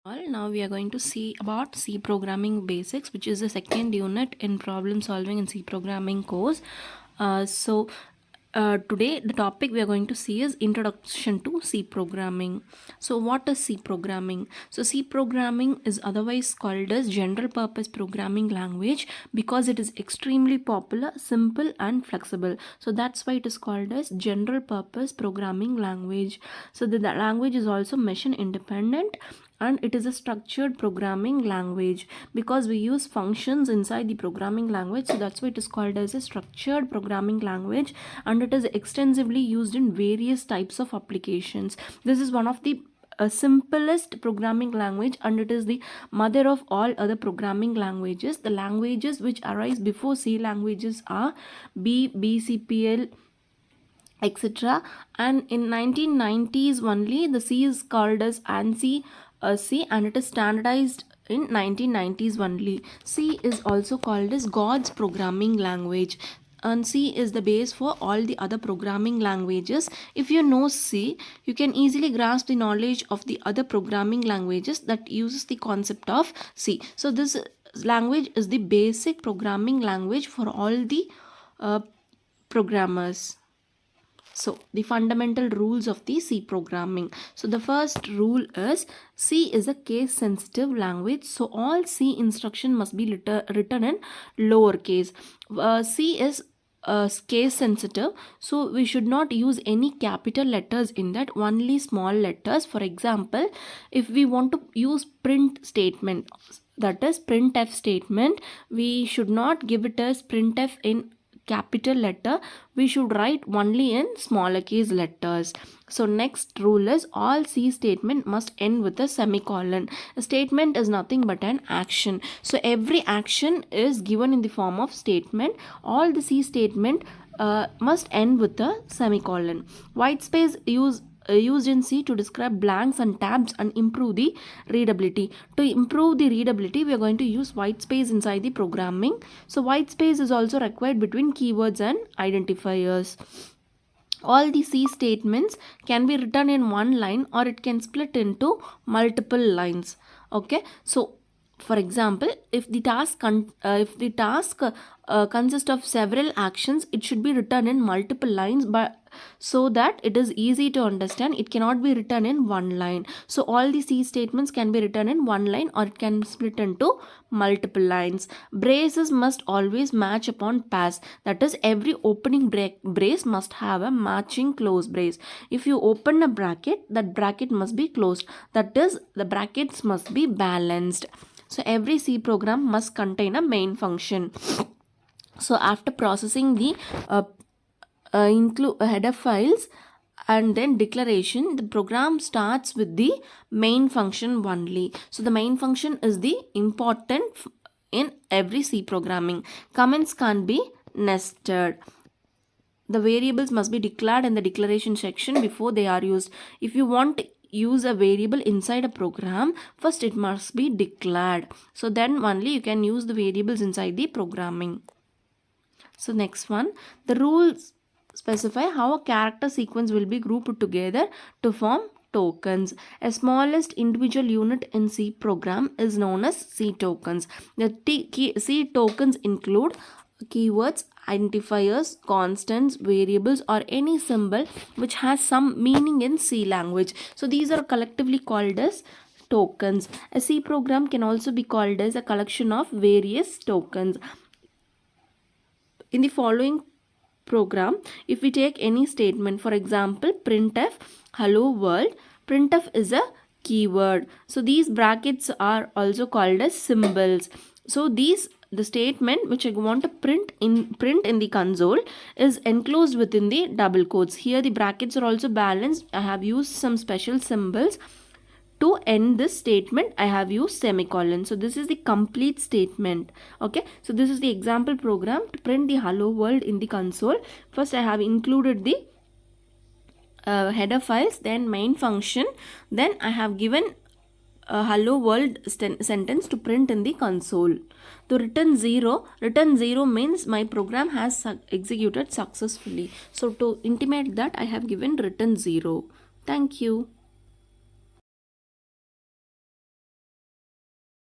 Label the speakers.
Speaker 1: Now we are going to see about C programming basics, which is the second unit in problem solving in C programming course. Today the topic we are going to see is introduction to C programming. So what is C programming? So C programming is otherwise called as general purpose programming language because it is extremely popular, simple and flexible. So that's why it is called as general purpose programming language. So the language is also machine independent, and it is a structured programming language because we use functions inside the programming language. So that's why it is called as a structured programming language, and it is extensively used in various types of applications. This is one of the simplest programming language, and it is the mother of all other programming languages. The languages which arise before C languages are BCPL, etc. And in 1990s only the C is called as ANSI C, and it is standardized in 1990s only. C is also called as God's programming language, and C is the base for all the other programming languages. If you know C, you can easily grasp the knowledge of the other programming languages that uses the concept of C. So this language is the basic programming language for all the programmers. So the fundamental rules of the C programming. So the first rule is C is a case sensitive language. So all C instruction must be written in lowercase. C is case sensitive, so we should not use any capital letters in that, only small letters. For example, if we want to use print statement, that is printf statement, we should not give it as printf in capital letter. We should write only in smaller case letters. So next rule is all C statement must end with a semicolon. A statement is nothing but an action. So every action is given in the form of statement. All the C statement must end with a semicolon. White space used in C to describe blanks and tabs and improve the readability. To improve the readability, we are going to use white space inside the programming. So white space is also required between keywords and identifiers. All the C statements can be written in one line, or it can split into multiple lines. Okay, so for example, if the task consists of several actions, it should be written in multiple lines, but so that it is easy to understand. It cannot be written in one line. So all the C statements can be written in one line, or it can split into multiple lines. Braces must always match upon pass. That is, every opening brace must have a matching close brace. If you open a bracket, that bracket must be closed. That is, the brackets must be balanced. So every C program must contain a main function. So after processing the include header files and then declaration, the program starts with the main function only. So the main function is the important in every C programming. Comments can't be nested. The variables must be declared in the declaration section before they are used. If you want to use a variable inside a program, first it must be declared. So then only you can use the variables inside the programming. So next one, the rules specify how a character sequence will be grouped together to form tokens. A smallest individual unit in C program is known as C tokens. The C tokens include keywords, identifiers, constants, variables, or any symbol which has some meaning in C language. So these are collectively called as tokens. A C program can also be called as a collection of various tokens. In the following program, if we take any statement, for example, printf hello world, printf is a keyword. So these brackets are also called as symbols. So the statement which I want to print in the console is enclosed within the double quotes. Here the brackets are also balanced. I have used some special symbols. To end this statement, I have used semicolon. So this is the complete statement. Okay, so this is the example program to print the hello world in the console. First I have included the header files, then main function, then I have given a hello world sentence to print in the console. To return 0 means my program has executed successfully. So to intimate that, I have given return 0. Thank you.